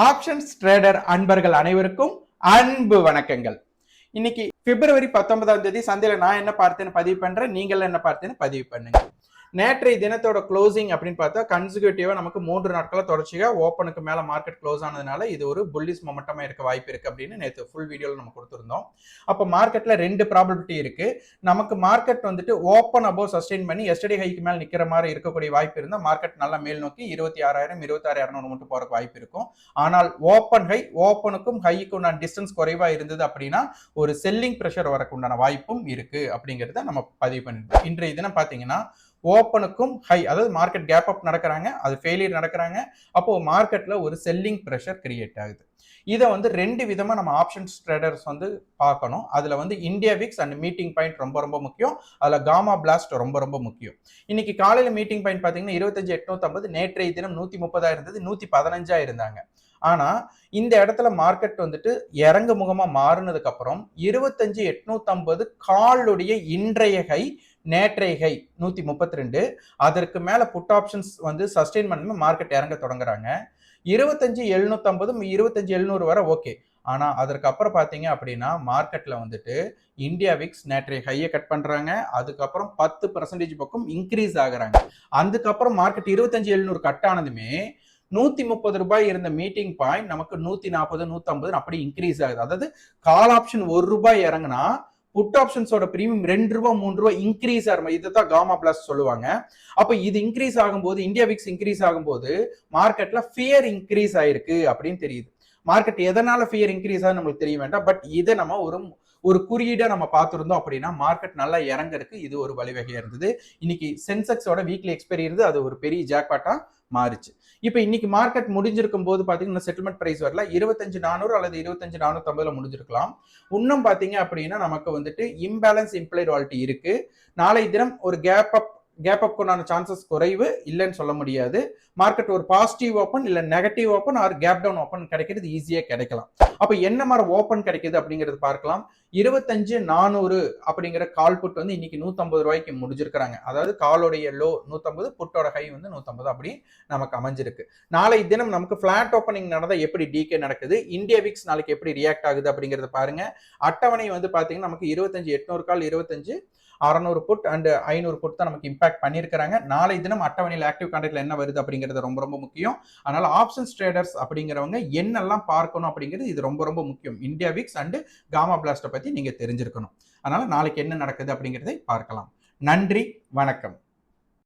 Options trader அன்பர்கள் அனைவருக்கும் அன்பு வணக்கங்கள். இன்னைக்கு பிப்ரவரி 19ஆம் தேதி சந்தையில நான் என்ன பார்த்தேன்னு பதிவு பண்றேன், நீங்கள் என்ன பார்த்தேன்னு பதிவு பண்ணுங்க. நேற்றைய தினத்தோட க்ளோசிங் அப்படின்னு பார்த்தா கன்சிக்யூட்டிவா நமக்கு 3 நாட்களா தொடர்ச்சியா ஓப்பனுக்கு மேல மார்க்கெட் க்ளோஸ் ஆனதுனால இது ஒரு புல்லிஷ் மொமெண்டமா இருக்க வாய்ப்பு இருக்கு அப்படின்னு நேற்று ஃபுல் வீடியோல நம்ம கொடுத்திருந்தோம். அப்போ மார்க்கெட்ல 2 ப்ராபபிலிட்டி இருக்கு. நமக்கு மார்க்கெட் வந்துட்டு ஓப்பன் அபோவ் சஸ்டெயின் பண்ணி எஸ்டர்டே ஹைக்கு மேல நிக்கிற மாதிரி இருக்கக்கூடிய வாய்ப்பு இருந்தால் மார்க்கெட் நல்லா மேல் நோக்கி 26,000 26,200 மட்டும் போறதுக்கு வாய்ப்பு இருக்கும். ஆனால் ஓப்பன் ஹை ஓப்பனுக்கும் ஹைக்கும் உண்டான டிஸ்டன்ஸ் குறைவா இருந்தது அப்படின்னா ஒரு செல்லிங் ப்ரெஷர் வரக்கு உண்டான வாய்ப்பும் இருக்கு அப்படிங்கிறத நம்ம பதிவு பண்ணிருக்கோம். இன்றைய தினம் பாத்தீங்கன்னா ஓப்பனுக்கும் ஹை, அதாவது மார்க்கெட் கேப் அப் நடக்கிறாங்க, அது ஃபெயிலியர் நடக்கிறாங்க. அப்போ மார்க்கெட்ல ஒரு செல்லிங் ப்ரெஷர் கிரியேட் ஆகுது. இதை வந்து 2 விதமா நம்ம ஆப்ஷன்ஸ் ட்ரேடர்ஸ் வந்து பார்க்கணும். அதுல வந்து India Vicks and meeting point ரொம்ப ரொம்ப முக்கியம். அதுல காமா பிளாஸ்ட் ரொம்ப ரொம்ப முக்கியம். இன்னைக்கு காலையில மீட்டிங் பாயிண்ட் பாத்தீங்கன்னா 25,850, நேற்றைய தினம் 130 இருந்தது, 115 இருந்தாங்க. ஆனா இந்த இடத்துல மார்க்கெட் வந்துட்டு இறங்கு முகமா மாறினதுக்கு அப்புறம் 25,850 காலுடைய இன்றைய ஹை, நேற்றைய ஹை 132, அதற்கு மேல புட் ஆப்ஷன்ஸ் வந்து சஸ்டெயின் பண்ணி மார்க்கெட் இறங்க தொடங்குறாங்க. 25,750 25,700 வரை ஓகே. ஆனா அதற்கு அப்புறம் பாத்தீங்க அப்படின்னா மார்க்கெட்ல வந்துட்டு இந்தியா விக்ஸ் நேற்றைய ஹையை கட் பண்றாங்க, அதுக்கப்புறம் 10% பக்கம் இன்க்ரீஸ் ஆகுறாங்க. அதுக்கப்புறம் மார்க்கெட் 25,700 கட் ஆனதுமே 130 ரூபாய் இருந்த மீட்டிங் பாயிண்ட் நமக்கு 140 150 அப்படி இன்க்ரீஸ் ஆகுது. அதாவது கால் ஆப்ஷன் ₹1 இறங்குனா புட் ஆப்ஷன்ஸோட பிரீமியம் ₹2 ₹3 இன்க்ரீஸ் ஆகும். இதுதான் காமா பிளாஸ்ட் சொல்லுவாங்க. அப்ப இது இன்க்ரீஸ் ஆகும்போது இந்தியா விக்ஸ் இன்க்ரீஸ் ஆகும்போது மார்க்கெட்ல ஃபியர் இன்க்ரீஸ் ஆயிருக்கு அப்படின்னு தெரியுது. மார்க்கெட் எதனால ஃபியர் இன்க்ரீஸ் ஆகுது நம்மளுக்கு தெரிய வேண்டாம். பட் இதை நம்ம ஒரு குறியீடா நம்ம பார்த்திருந்தோம் அப்படின்னா மார்க்கெட் நல்லா இறங்கறதுக்கு இது ஒரு வழிவகையா இருந்தது. இன்னைக்கு சென்செக்ஸோட வீக்லி எக்ஸ்பைரி இருந்து அது ஒரு பெரிய ஜாக்பாட்டா மாறிச்சு. இப்ப இன்னைக்கு மார்க்கெட் முடிஞ்சிருக்கும் போது பாத்தீங்கன்னா செட்டில்மெண்ட் பிரைஸ் வரல, 25,400 அல்லது 25,450 முடிஞ்சிருக்கலாம். இன்னும் பாத்தீங்க அப்படின்னா நமக்கு வந்துட்டு இம்பேலன்ஸ் இம்ப்ளைட் வாலிட்டி இருக்கு. நாளை தினம் ஒரு கேப் அப் கொண்டான சான்சஸ் குறைவு இல்லைன்னு சொல்ல முடியாது. மார்க்கெட் ஒரு பாசிட்டிவ் ஓப்பன் இல்ல negative open or gap down open கிடைக்கிறது ஈஸியா கிடைக்கலாம். அப்ப என்ன மாதிரி ஓப்பன் கிடைக்குது அப்படிங்கறது பார்க்கலாம். 25,400 அப்படிங்கிற கால் புட் வந்து இன்னைக்கு 150 ரூபாய்க்கு முடிஞ்சிருக்காங்க. அதாவது காலோடைய லோ 150, புட்டோட ஹை வந்து 150 அப்படி நமக்கு அமைஞ்சிருக்கு. நாளை தினம் நமக்கு பிளாட் ஓப்பனிங் நடந்தா எப்படி டிகே நடக்குது, இந்தியா விக்ஸ் நாளைக்கு எப்படி ரியாக்ட் ஆகுது அப்படிங்கறத பாருங்க. அட்டவணை வந்து பாத்தீங்கன்னா நமக்கு 25,800 கால், 25,600 புட் அண்ட் 500 புட் தான் நமக்கு இம்பாக்ட் பண்ணியிருக்காங்க. நாளை தினம் அட்டவணையில் ஆக்டிவ் கான்ட்ராக்ட்ல என்ன வருது அப்படிங்கிறது ரொம்ப ரொம்ப முக்கியம். அதனால ஆப்ஷன்ஸ் ட்ரேடர்ஸ் அப்படிங்கிறவங்க என்னெல்லாம் பார்க்கணும் அப்படிங்கிறது இது ரொம்ப ரொம்ப முக்கியம். இந்தியா விக்ஸ் அண்ட் காமா பிளாஸ்ட பத்தி நீங்க தெரிஞ்சிருக்கணும். அதனால நாளைக்கு என்ன நடக்குது அப்படிங்கிறதை பார்க்கலாம். நன்றி, வணக்கம்.